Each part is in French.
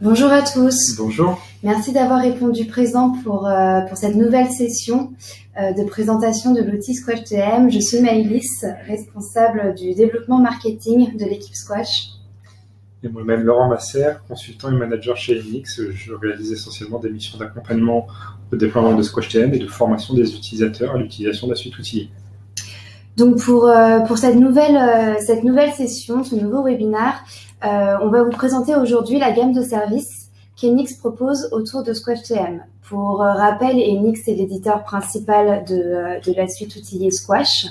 Bonjour à tous. Bonjour. Merci d'avoir répondu présent pour cette nouvelle session de présentation de l'outil Squash TM. Je suis Maëlys, responsable du développement marketing de l'équipe Squash. Et moi-même, Laurent Masser, consultant et manager chez Enix. Je réalise essentiellement des missions d'accompagnement au déploiement de Squash TM et de formation des utilisateurs à l'utilisation de la suite outillée. Donc pour cette nouvelle session, ce nouveau webinaire, on va vous présenter aujourd'hui la gamme de services qu'Enix propose autour de Squash TM. Pour rappel, Enix est l'éditeur principal de la suite outillée Squash.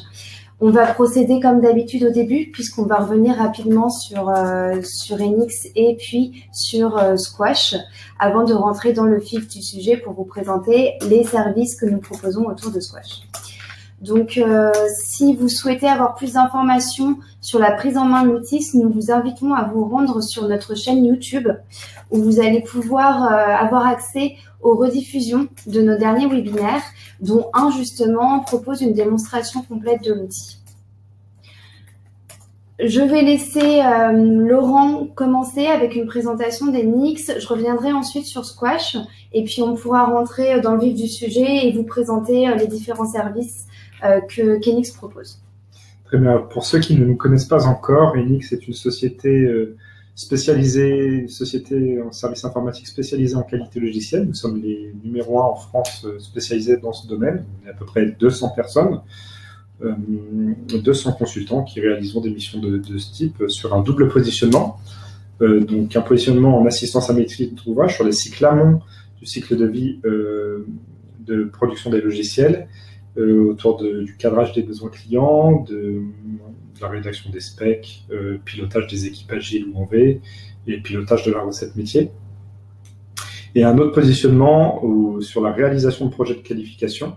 On va procéder comme d'habitude au début, puisqu'on va revenir rapidement sur Enix et puis sur Squash, avant de rentrer dans le vif du sujet pour vous présenter les services que nous proposons autour de Squash. Donc, si vous souhaitez avoir plus d'informations sur la prise en main de l'outil, nous vous invitons à vous rendre sur notre chaîne YouTube où vous allez pouvoir avoir accès aux rediffusions de nos derniers webinaires, dont un justement propose une démonstration complète de l'outil. Je vais laisser Laurent commencer avec une présentation d'Enix. Je reviendrai ensuite sur Squash et puis on pourra rentrer dans le vif du sujet et vous présenter les différents services qu'Enix propose. Très bien. Pour ceux qui ne nous connaissent pas encore, Enix est une société spécialisée, une société en services informatiques spécialisée en qualité logicielle. Nous sommes les numéro 1 en France spécialisés dans ce domaine. On est à peu près 200 personnes, 200 consultants qui réalisent des missions de ce type sur un double positionnement. Donc un positionnement en assistance à maîtrise d'ouvrage sur les cycles amont du cycle de vie de production des logiciels, autour du cadrage des besoins clients, de la rédaction des specs, pilotage des équipes agiles ou en V, et pilotage de la recette métier. Et un autre positionnement sur la réalisation de projets de qualification.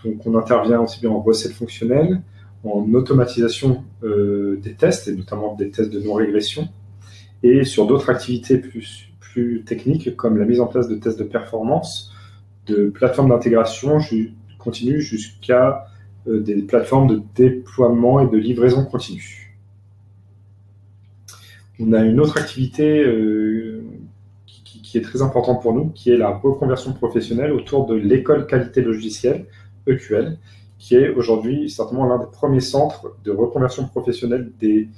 Donc on intervient aussi bien en recette fonctionnelle, en automatisation des tests, et notamment des tests de non-régression, et sur d'autres activités plus techniques, comme la mise en place de tests de performance, de plateformes d'intégration continue jusqu'à des plateformes de déploiement et de livraison continue. On a une autre activité qui est très importante pour nous, qui est la reconversion professionnelle autour de l'école qualité logicielle, EQL, qui est aujourd'hui certainement l'un des premiers centres de reconversion professionnelle des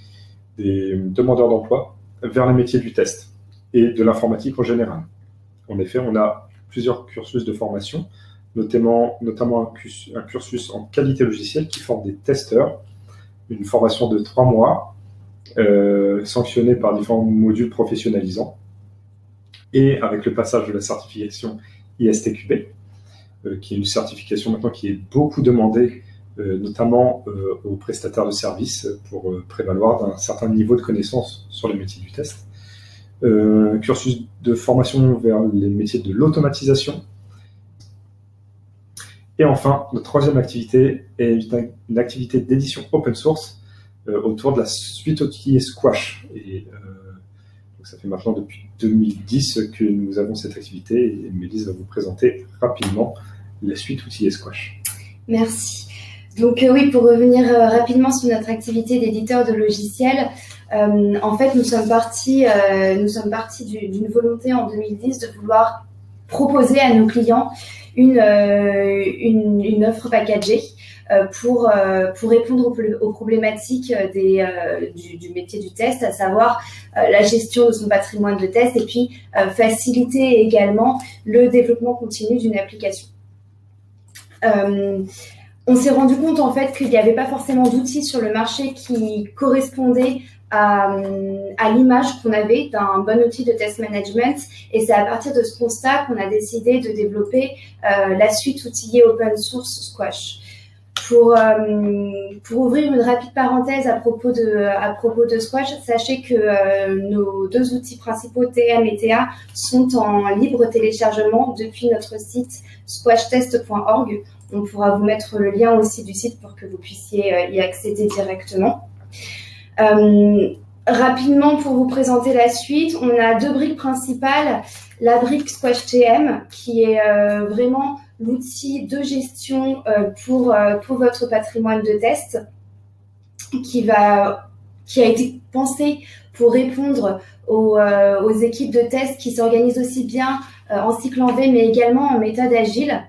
demandeurs d'emploi vers les métiers du test et de l'informatique en général. En effet, on a plusieurs cursus de formation, notamment un cursus en qualité logicielle qui forme des testeurs, une formation de 3 mois, sanctionnée par différents modules professionnalisants, et avec le passage de la certification ISTQB, qui est une certification maintenant qui est beaucoup demandée, notamment aux prestataires de services, pour prévaloir d'un certain niveau de connaissance sur les métiers du test. Cursus de formation vers les métiers de l'automatisation. Et enfin, notre troisième activité est une activité d'édition open source autour de la suite outillée Squash. Et donc ça fait maintenant depuis 2010 que nous avons cette activité et Maëlys va vous présenter rapidement la suite outillée Squash. Merci. Donc oui, pour revenir rapidement sur notre activité d'éditeur de logiciels, en fait, nous sommes partis d'une volonté en 2010 de vouloir proposer à nos clients une offre packagée pour répondre aux problématiques du métier du test, à savoir la gestion de son patrimoine de test et puis faciliter également le développement continu d'une application. On s'est rendu compte en fait qu'il n'y avait pas forcément d'outils sur le marché qui correspondaient à l'image qu'on avait d'un bon outil de test management, et c'est à partir de ce constat qu'on a décidé de développer la suite outillée open source Squash. Pour ouvrir une rapide parenthèse à propos de Squash, sachez que nos deux outils principaux, TM et TA, sont en libre téléchargement depuis notre site squashtest.org. On pourra vous mettre le lien aussi du site pour que vous puissiez y accéder directement. Rapidement, pour vous présenter la suite, on a deux briques principales. La brique Squash TM, qui est vraiment l'outil de gestion pour votre patrimoine de test, qui a été pensé pour répondre aux équipes de test qui s'organisent aussi bien en cycle en V, mais également en méthode agile.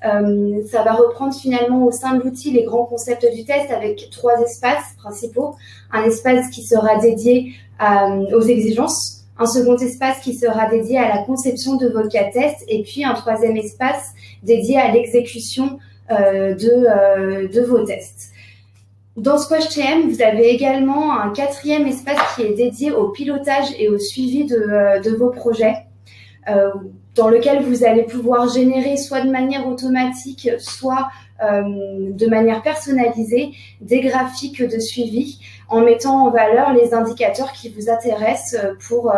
Ça va reprendre finalement au sein de l'outil les grands concepts du test avec 3 espaces principaux. Un espace qui sera dédié aux exigences, un second espace qui sera dédié à la conception de vos cas tests et puis un 3e espace dédié à l'exécution de vos tests. Dans SquashTM, vous avez également un 4e espace qui est dédié au pilotage et au suivi de vos projets, dans lequel vous allez pouvoir générer soit de manière automatique, soit de manière personnalisée des graphiques de suivi en mettant en valeur les indicateurs qui vous intéressent pour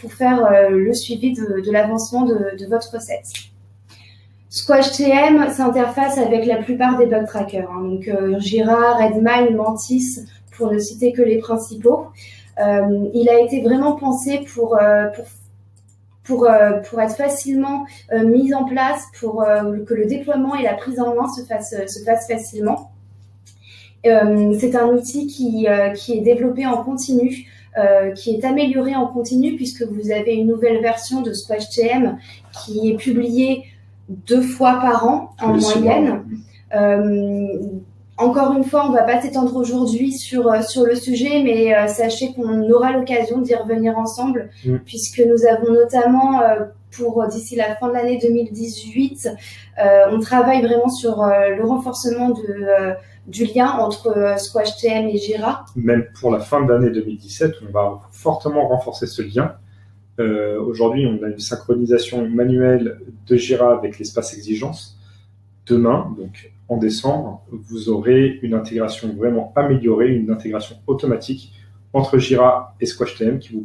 faire le suivi de l'avancement de votre recette. SquashTM s'interface avec la plupart des bug trackers, donc Jira, Redmine, Mantis, pour ne citer que les principaux. Il a été vraiment pensé pour être facilement mis en place, pour que le déploiement et la prise en main se fassent facilement. C'est un outil qui est développé en continu, qui est amélioré en continu, puisque vous avez une nouvelle version de SquashTM qui est publiée 2 fois par an en moyenne. Encore une fois, on ne va pas s'étendre aujourd'hui sur le sujet, mais sachez qu'on aura l'occasion d'y revenir ensemble, puisque nous avons notamment, d'ici la fin de l'année 2018, on travaille vraiment sur le renforcement du lien entre SquashTM et Jira. Même pour la fin de l'année 2017, on va fortement renforcer ce lien. Aujourd'hui, on a une synchronisation manuelle de Jira avec l'espace exigence. Demain, donc en décembre, vous aurez une intégration vraiment améliorée, une intégration automatique entre Jira et SquashTM qui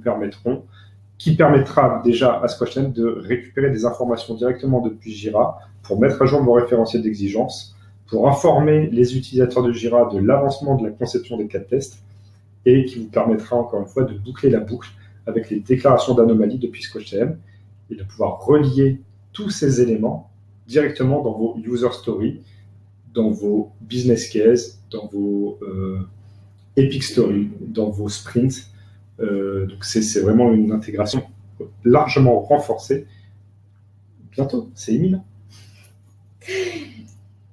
permettra déjà à SquashTM de récupérer des informations directement depuis Jira pour mettre à jour vos référentiels d'exigence, pour informer les utilisateurs de Jira de l'avancement de la conception des cas de test et qui vous permettra encore une fois de boucler la boucle avec les déclarations d'anomalies depuis SquashTM et de pouvoir relier tous ces éléments directement dans vos user stories, dans vos business cases, dans vos epic stories, dans vos sprints. Donc c'est vraiment une intégration largement renforcée. Bientôt, c'est imminent.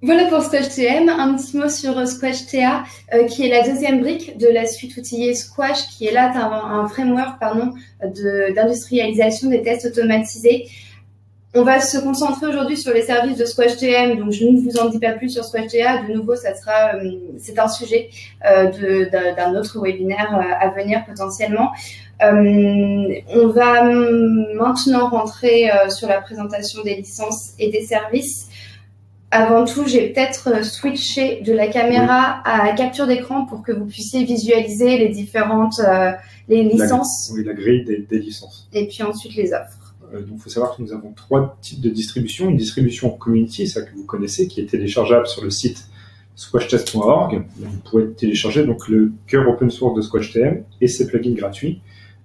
Voilà pour SquashTM. Un petit mot sur SquashTA, qui est la 2e brique de la suite outillée Squash, qui est là un framework d'industrialisation des tests automatisés. On va se concentrer aujourd'hui sur les services de SquashTM, donc je ne vous en dis pas plus sur SquashTA. De nouveau, c'est un sujet d'un autre webinaire à venir potentiellement. On va maintenant rentrer sur la présentation des licences et des services. Avant tout, j'ai peut-être switché de la caméra à la capture d'écran pour que vous puissiez visualiser les différentes les licences. La grille des licences. Et puis ensuite les offres. Donc, il faut savoir que nous avons 3 types de distribution. Une distribution community, ça que vous connaissez, qui est téléchargeable sur le site squashtest.org. Vous pourrez télécharger donc le cœur open source de SquashTM et ses plugins gratuits.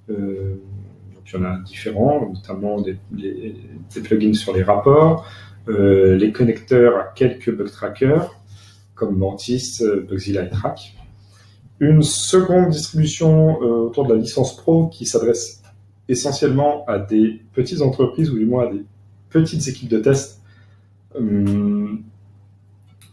Donc, il y en a différents, notamment des plugins sur les rapports, les connecteurs à quelques bug trackers, comme Mantis, Bugzilla et Track. Une seconde distribution autour de la licence Pro qui s'adresse essentiellement à des petites entreprises ou du moins à des petites équipes de test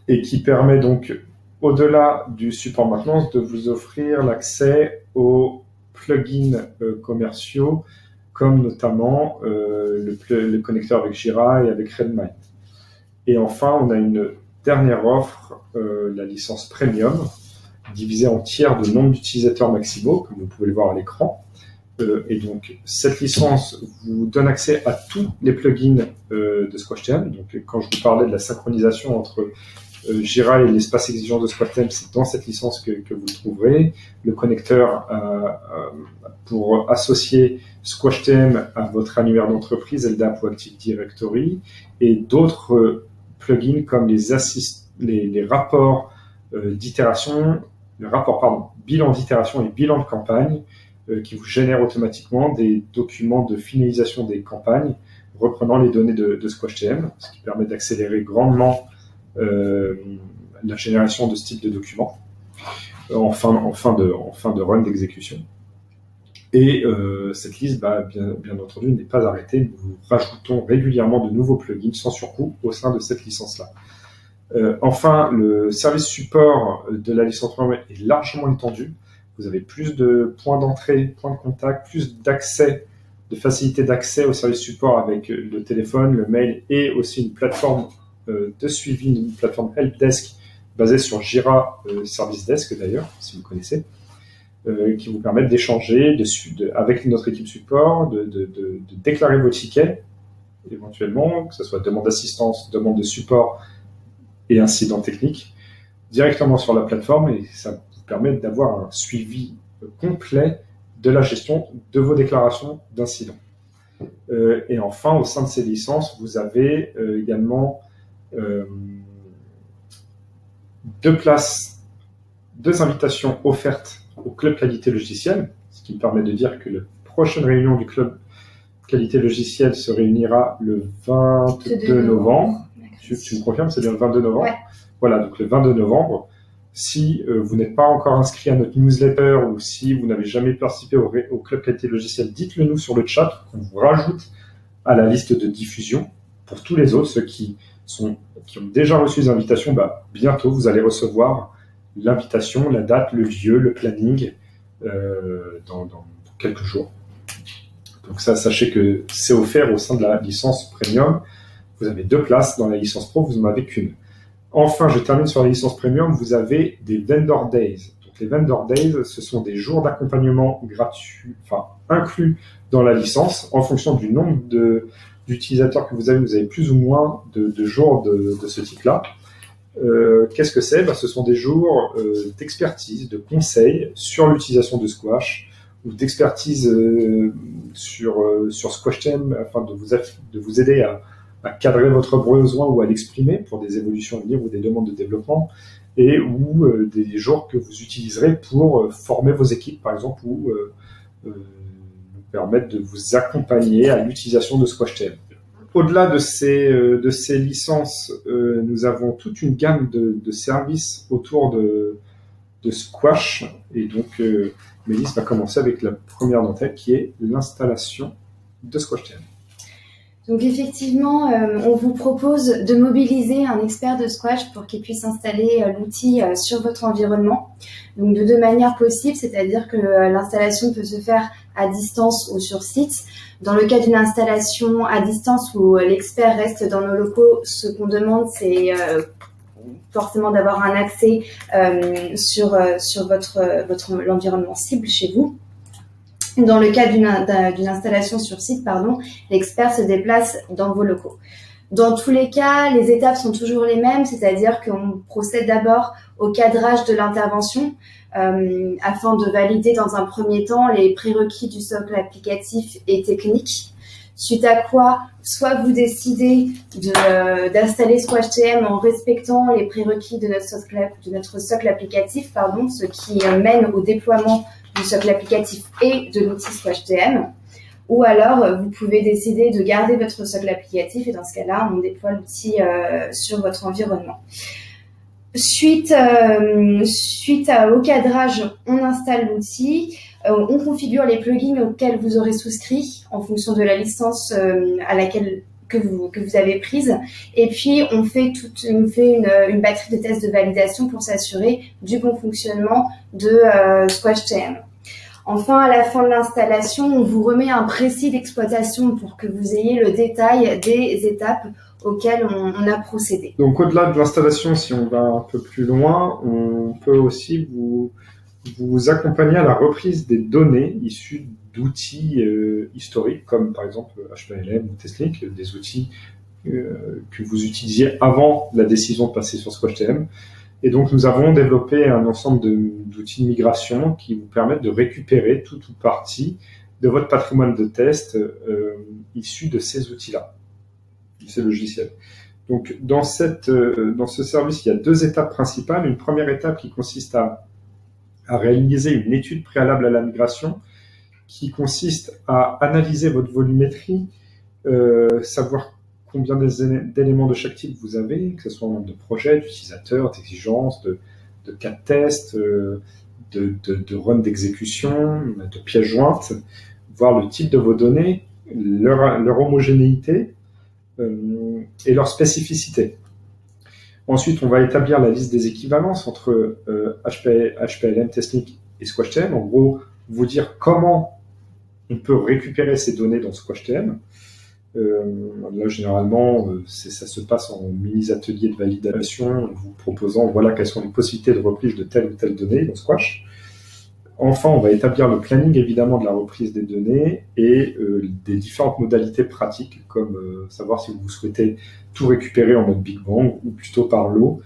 et qui permet donc, au-delà du support maintenance, de vous offrir l'accès aux plugins commerciaux comme notamment le connecteur avec Jira et avec Redmine. Et enfin, on a une dernière offre, la licence Premium, divisée en tiers de nombre d'utilisateurs maximaux, comme vous pouvez le voir à l'écran. Et donc, cette licence vous donne accès à tous les plugins de SquashTM. Donc, quand je vous parlais de la synchronisation entre Jira et l'espace exigeant de SquashTM, c'est dans cette licence que vous le trouverez. Le connecteur pour associer SquashTM à votre annuaire d'entreprise, LDAP ou Active Directory, et d'autres plugins comme les rapports d'itération, bilan d'itération et bilan de campagne, qui vous génèrent automatiquement des documents de finalisation des campagnes reprenant les données de SquashTM, ce qui permet d'accélérer grandement la génération de ce type de documents en fin de run d'exécution. Et cette liste, bien entendu, n'est pas arrêtée. Nous rajoutons régulièrement de nouveaux plugins sans surcoût au sein de cette licence-là. Enfin, le service support de la licence premium est largement étendu. Vous avez plus de points d'entrée, points de contact, plus d'accès, de facilité d'accès au service support avec le téléphone, le mail et aussi une plateforme de suivi, une plateforme helpdesk basée sur Jira Service Desk d'ailleurs, si vous connaissez, qui vous permettent d'échanger avec notre équipe support, de déclarer vos tickets éventuellement, que ce soit demande d'assistance, demande de support et incident technique, directement sur la plateforme, et ça vous permet d'avoir un suivi complet de la gestion de vos déclarations d'incidents. Et enfin, au sein de ces licences, vous avez également 2 invitations offertes au club qualité logicielle, ce qui me permet de dire que la prochaine réunion du club qualité logicielle se réunira le 22 novembre. Tu me confirmes, c'est bien le 22 novembre? Ouais. Voilà, donc le 22 novembre. Si vous n'êtes pas encore inscrit à notre newsletter ou si vous n'avez jamais participé au club qualité logicielle, dites-le nous sur le chat, qu'on vous rajoute à la liste de diffusion. Pour tous les autres, ceux qui ont déjà reçu les invitations, bientôt vous allez recevoir l'invitation, la date, le lieu, le planning dans quelques jours. Donc ça, sachez que c'est offert au sein de la licence premium. Vous avez 2 places dans la licence pro, vous n'en avez qu'une. Enfin, je termine sur la licence premium, vous avez des vendor days. Donc les vendor days, ce sont des jours d'accompagnement gratuits, inclus dans la licence, en fonction du nombre d'utilisateurs que vous avez plus ou moins de jours de ce type-là. Qu'est-ce que c'est? Ce sont des jours d'expertise, de conseils sur l'utilisation de Squash, ou d'expertise sur SquashTM, afin de vous aider à cadrer votre besoin ou à l'exprimer pour des évolutions à venir ou des demandes de développement, ou des jours que vous utiliserez pour former vos équipes, par exemple, ou nous permettre de vous accompagner à l'utilisation de SquashTM. Au-delà de ces licences, nous avons toute une gamme de services autour de Squash, et donc Mélisse va commencer avec la première d'entre elles, qui est l'installation de SquashTM. Donc effectivement, on vous propose de mobiliser un expert de Squash pour qu'il puisse installer l'outil sur votre environnement. Donc de 2 manières possibles, c'est-à-dire que l'installation peut se faire à distance ou sur site. Dans le cas d'une installation à distance où l'expert reste dans nos locaux, ce qu'on demande, c'est forcément d'avoir un accès sur l'environnement cible chez vous. Dans le cas d'une installation sur site, l'expert se déplace dans vos locaux. Dans tous les cas, les étapes sont toujours les mêmes, c'est-à-dire qu'on procède d'abord au cadrage de l'intervention afin de valider dans un premier temps les prérequis du socle applicatif et technique. Suite à quoi, soit vous décidez d'installer SquashTM en respectant les prérequis de notre socle applicatif, ce qui mène au déploiement du socle applicatif et de l'outil SquashTM, ou alors vous pouvez décider de garder votre socle applicatif et dans ce cas-là, on déploie l'outil sur votre environnement. Suite au cadrage, on installe l'outil, on configure les plugins auxquels vous aurez souscrit en fonction de la licence que vous avez prise, et puis on fait une batterie de tests de validation pour s'assurer du bon fonctionnement de SquashTM. Enfin, à la fin de l'installation, on vous remet un précis d'exploitation pour que vous ayez le détail des étapes auxquelles on a procédé. Donc au-delà de l'installation, si on va un peu plus loin, on peut aussi vous accompagner à la reprise des données issues d'outils historiques, comme par exemple HPLM ou TestLink, des outils que vous utilisiez avant la décision de passer sur SquashTM. Et donc, nous avons développé un ensemble d'outils de migration qui vous permettent de récupérer toute ou partie de votre patrimoine de test issu de ces outils-là, de ces logiciels. Donc, dans ce service, il y a 2 étapes principales. Une première étape qui consiste à réaliser une étude préalable à la migration, qui consiste à analyser votre volumétrie, savoir combien d'éléments de chaque type vous avez, que ce soit en nombre de projets, d'utilisateurs, d'exigences, de cas de test, de run d'exécution, de pièces jointes, voir le type de vos données, leur homogénéité et leur spécificité. Ensuite, on va établir la liste des équivalences entre HPLM, Testnik et SquashTM. En gros, vous dire comment on peut récupérer ces données dans SquashTM. Là, généralement, ça se passe en mini-ateliers de validation, vous proposant voilà quelles sont les possibilités de reprise de telle ou telle donnée dans Squash. Enfin, on va établir le planning, évidemment, de la reprise des données et des différentes modalités pratiques, comme savoir si vous souhaitez tout récupérer en mode Big Bang ou plutôt par lot.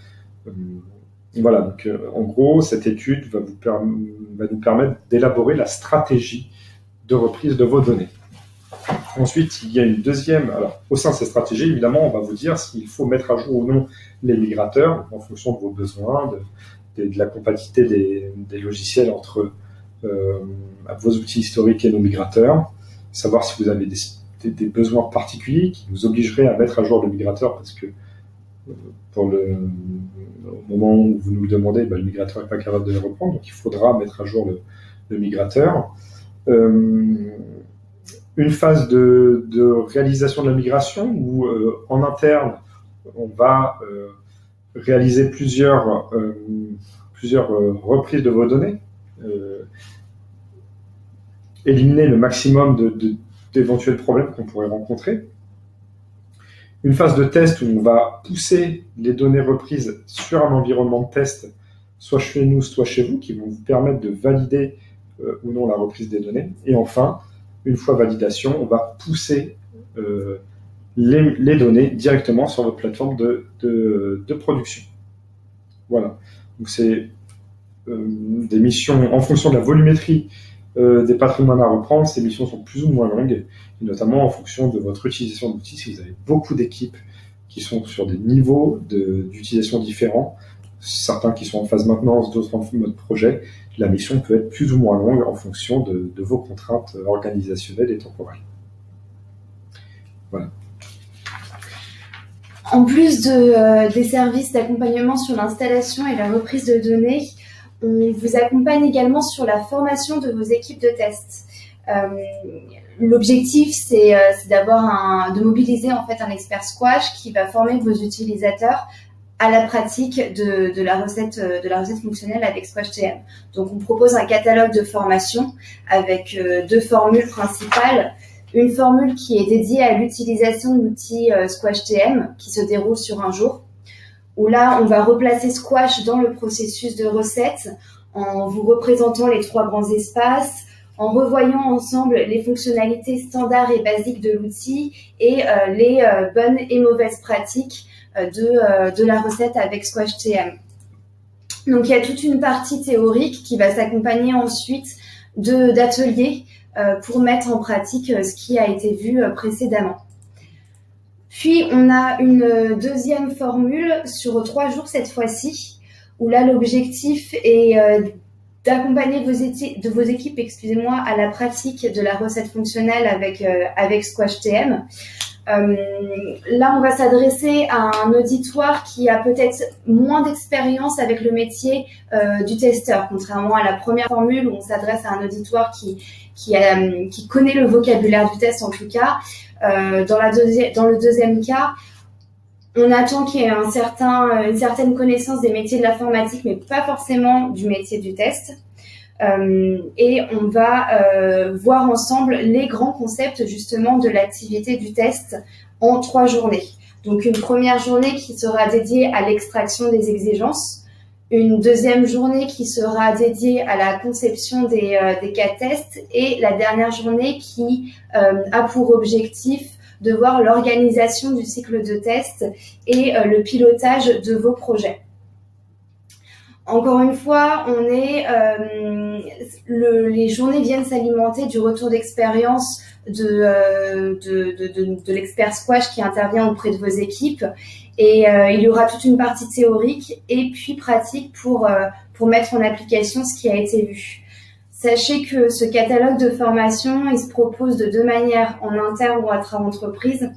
Voilà, donc en gros, cette étude va nous permettre d'élaborer la stratégie de reprise de vos données. Ensuite, il y a une deuxième. Alors, au sein de cette stratégie, évidemment, on va vous dire s'il faut mettre à jour ou non les migrateurs en fonction de vos besoins, de la compatibilité des logiciels entre vos outils historiques et nos migrateurs, savoir si vous avez des besoins particuliers qui vous obligeraient à mettre à jour le migrateur parce que au moment où vous nous le demandez, le migrateur n'est pas capable de le reprendre, donc il faudra mettre à jour le migrateur. Une phase de réalisation de la migration où en interne, on va réaliser plusieurs reprises de vos données, éliminer le maximum d'éventuels problèmes qu'on pourrait rencontrer. Une phase de test où on va pousser les données reprises sur un environnement de test, soit chez nous, soit chez vous, qui vont vous permettre de valider ou non la reprise des données. Et enfin, une fois validation, on va pousser les données directement sur votre plateforme de production. Voilà. Donc c'est des missions en fonction de la volumétrie des patrimoines à reprendre. Ces missions sont plus ou moins longues, et notamment en fonction de votre utilisation d'outils. Si vous avez beaucoup d'équipes qui sont sur des niveaux d'utilisation différents, certains qui sont en phase maintenance, d'autres en mode projet, la mission peut être plus ou moins longue en fonction de vos contraintes organisationnelles et temporelles. Voilà. En plus des services d'accompagnement sur l'installation et la reprise de données, on vous accompagne également sur la formation de vos équipes de test. L'objectif, c'est de mobiliser en fait un expert Squash qui va former vos utilisateurs à la pratique de la recette fonctionnelle avec SquashTM. Donc, on propose un catalogue de formation avec 2 formules principales. Une formule qui est dédiée à l'utilisation de l'outil SquashTM qui se déroule sur un jour, où là, on va replacer Squash dans le processus de recette en vous représentant les 3 grands espaces, en revoyant ensemble les fonctionnalités standards et basiques de l'outil et les bonnes et mauvaises pratiques de la recette avec SquashTM. Donc, il y a toute une partie théorique qui va s'accompagner ensuite d'ateliers pour mettre en pratique ce qui a été vu précédemment. Puis, on a une deuxième formule sur 3 jours cette fois-ci, où là, l'objectif est d'accompagner vos équipes, à la pratique de la recette fonctionnelle avec SquashTM. Là, on va s'adresser à un auditoire qui a peut-être moins d'expérience avec le métier du testeur, contrairement à la première formule où on s'adresse à un auditoire qui connaît le vocabulaire du test en tout cas. Dans le deuxième cas, on attend qu'il y ait une certaine connaissance des métiers de l'informatique, mais pas forcément du métier du test. Et on va voir ensemble les grands concepts justement de l'activité du test en 3 journées. Donc une première journée qui sera dédiée à l'extraction des exigences, une deuxième journée qui sera dédiée à la conception des cas tests et la dernière journée qui a pour objectif de voir l'organisation du cycle de test et le pilotage de vos projets. Encore une fois, les journées viennent s'alimenter du retour d'expérience de l'expert Squash qui intervient auprès de vos équipes. Et il y aura toute une partie théorique et puis pratique pour mettre en application ce qui a été vu. Sachez que ce catalogue de formation, il se propose de 2 manières, en interne ou intra-entreprise.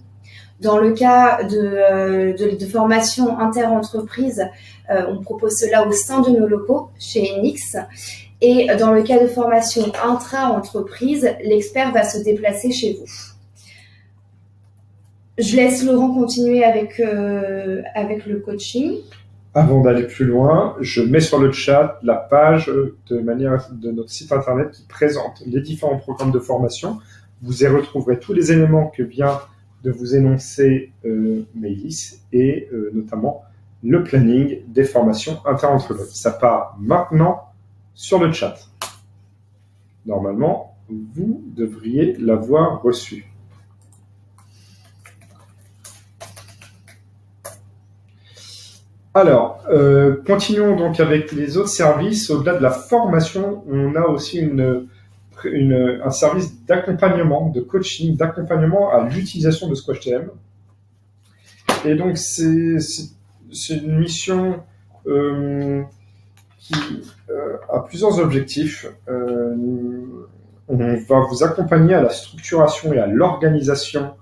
Dans le cas de formation inter-entreprise, on propose cela au sein de nos locaux chez Enix. Et dans le cas de formation intra-entreprise, l'expert va se déplacer chez vous. Je laisse Laurent continuer avec le coaching. Avant d'aller plus loin, je mets sur le chat la page de notre site internet qui présente les différents programmes de formation. Vous y retrouverez tous les éléments que vient de vous énoncer Maëlys et notamment le planning des formations inter-entreprises. Ça part maintenant sur le chat. Normalement, vous devriez l'avoir reçu. Alors, continuons donc avec les autres services. Au-delà de la formation, on a aussi un service d'accompagnement, de coaching, d'accompagnement à l'utilisation de SquashTM. Et donc, c'est une mission qui a plusieurs objectifs. On va vous accompagner à la structuration et à l'organisation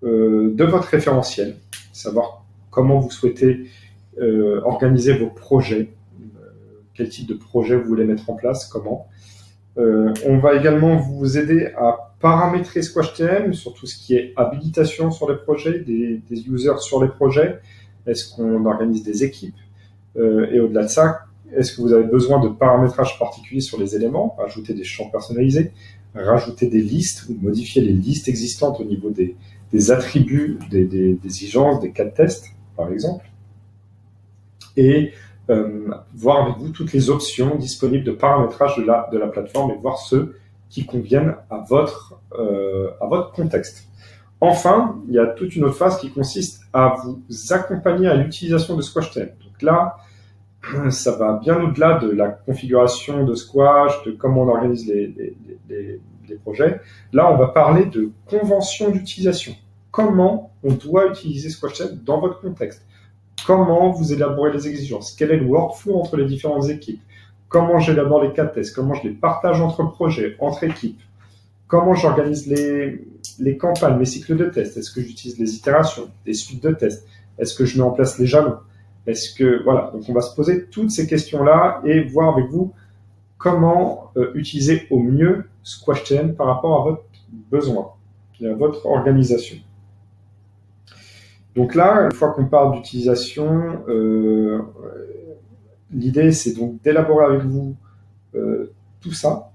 de votre référentiel, savoir comment vous souhaitez organiser vos projets, quel type de projet vous voulez mettre en place, comment. On va également vous aider à paramétrer SquashTM sur tout ce qui est habilitation sur les projets, des users sur les projets. Est-ce qu'on organise des équipes et au-delà de ça, est-ce que vous avez besoin de paramétrage particulier sur les éléments, ajouter des champs personnalisés, rajouter des listes ou modifier les listes existantes au niveau des attributs, des exigences, des cas de test, par exemple, et voir avec vous toutes les options disponibles de paramétrage de la plateforme et voir ceux qui conviennent à votre contexte. Enfin, il y a toute une autre phase qui consiste à vous accompagner à l'utilisation de SquashTM. Donc là, ça va bien au-delà de la configuration de Squash, de comment on organise les projets. Là, on va parler de convention d'utilisation. Comment on doit utiliser SquashTM dans votre contexte? Comment vous élaborez les exigences? Quel est le workflow entre les différentes équipes? Comment j'élabore les cas de test? Comment je les partage entre projets, entre équipes? Comment j'organise les campagnes, mes cycles de test? Est-ce que j'utilise les itérations, des suites de tests? Est-ce que je mets en place les jalons? Voilà, donc on va se poser toutes ces questions-là et voir avec vous comment utiliser au mieux SquashTM par rapport à votre besoin et à votre organisation. Donc là, une fois qu'on parle d'utilisation, l'idée c'est donc d'élaborer avec vous tout ça.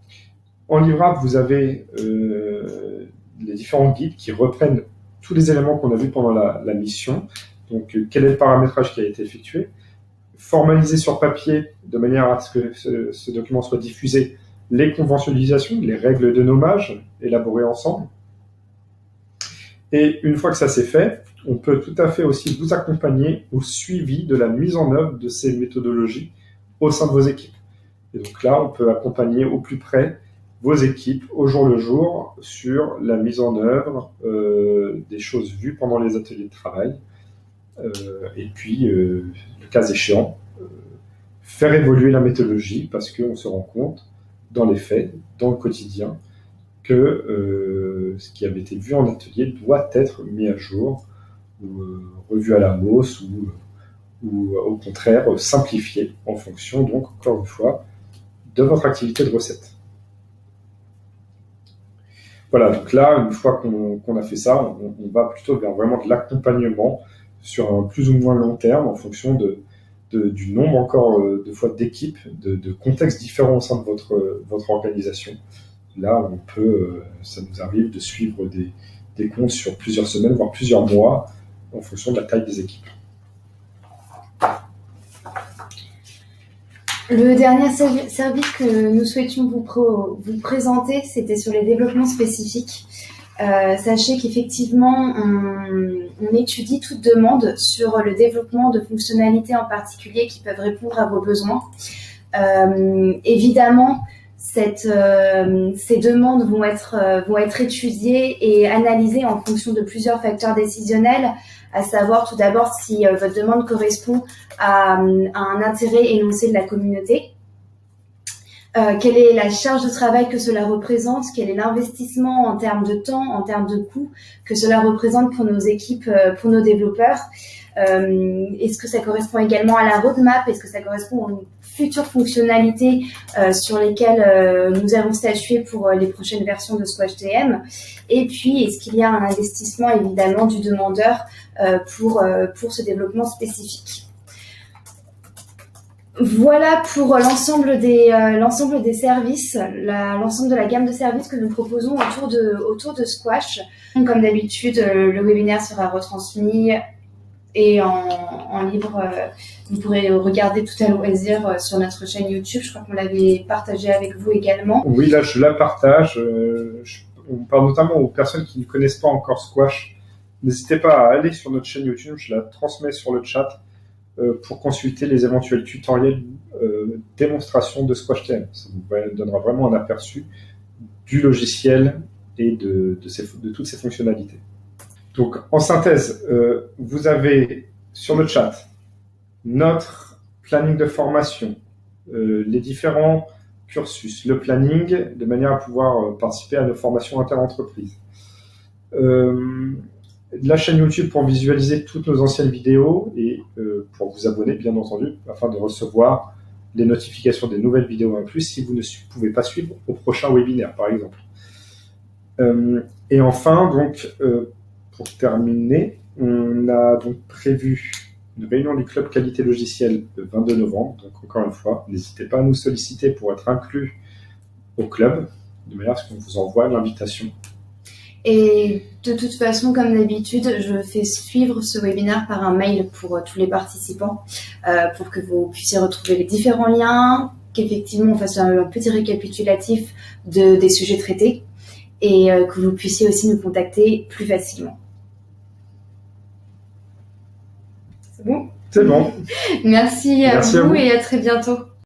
En livrable, vous avez les différents guides qui reprennent tous les éléments qu'on a vus pendant la mission. Donc, quel est le paramétrage qui a été effectué? Formaliser sur papier de manière à ce que ce document soit diffusé, les conventionnalisations, les règles de nommage élaborées ensemble. Et une fois que ça c'est fait, on peut tout à fait aussi vous accompagner au suivi de la mise en œuvre de ces méthodologies au sein de vos équipes. Et donc là, on peut accompagner au plus près vos équipes au jour le jour sur la mise en œuvre des choses vues pendant les ateliers de travail. Et puis, le cas échéant, faire évoluer la méthodologie parce qu'on se rend compte, dans les faits, dans le quotidien, que ce qui avait été vu en atelier doit être mis à jour ou revu à la hausse ou au contraire simplifié en fonction, donc, encore une fois, de votre activité de recette. Voilà, donc là, une fois qu'on a fait ça, on va plutôt vers vraiment de l'accompagnement sur un plus ou moins long terme en fonction du nombre encore de fois d'équipes, de contextes différents au sein de votre organisation. Là, ça nous arrive de suivre des comptes sur plusieurs semaines, voire plusieurs mois, en fonction de la taille des équipes. Le dernier service que nous souhaitions vous présenter, c'était sur les développements spécifiques. Sachez qu'effectivement, on étudie toute demande sur le développement de fonctionnalités en particulier qui peuvent répondre à vos besoins. Évidemment, ces demandes vont être étudiées et analysées en fonction de plusieurs facteurs décisionnels, à savoir tout d'abord si votre demande correspond à un intérêt énoncé de la communauté, quelle est la charge de travail que cela représente, quel est l'investissement en termes de temps, en termes de coûts que cela représente pour nos équipes, pour nos développeurs. Est-ce que ça correspond également à la roadmap? Est-ce que ça correspond aux futures fonctionnalités sur lesquelles nous avons statué pour les prochaines versions de Squash TM. Et puis, est-ce qu'il y a un investissement évidemment du demandeur pour ce développement spécifique. Voilà pour l'ensemble des services, l'ensemble de la gamme de services que nous proposons autour de Squash. Comme d'habitude, le webinaire sera retransmis et en libre. Vous pourrez regarder tout à loisir sur notre chaîne YouTube. Je crois qu'on l'avait partagé avec vous également. Oui, là, je la partage. On parle notamment aux personnes qui ne connaissent pas encore Squash. N'hésitez pas à aller sur notre chaîne YouTube. Je la transmets sur le chat pour consulter les éventuels tutoriels démonstration de Squash TM. Ça vous donnera vraiment un aperçu du logiciel et de toutes ses fonctionnalités. Donc, en synthèse, vous avez sur le chat notre planning de formation, les différents cursus, le planning, de manière à pouvoir participer à nos formations inter-entreprises. La chaîne YouTube pour visualiser toutes nos anciennes vidéos et pour vous abonner, bien entendu, afin de recevoir les notifications des nouvelles vidéos incluses si vous ne pouvez pas suivre au prochain webinaire, par exemple. Et enfin, donc, pour terminer, on a donc prévu une réunion du club qualité logicielle le 22 novembre. Donc, encore une fois, n'hésitez pas à nous solliciter pour être inclus au club, de manière à ce qu'on vous envoie l'invitation. Et de toute façon, comme d'habitude, je fais suivre ce webinaire par un mail pour tous les participants, pour que vous puissiez retrouver les différents liens, qu'effectivement on fasse un petit récapitulatif des sujets traités et que vous puissiez aussi nous contacter plus facilement. C'est bon ? C'est bon. Merci à vous et à très bientôt.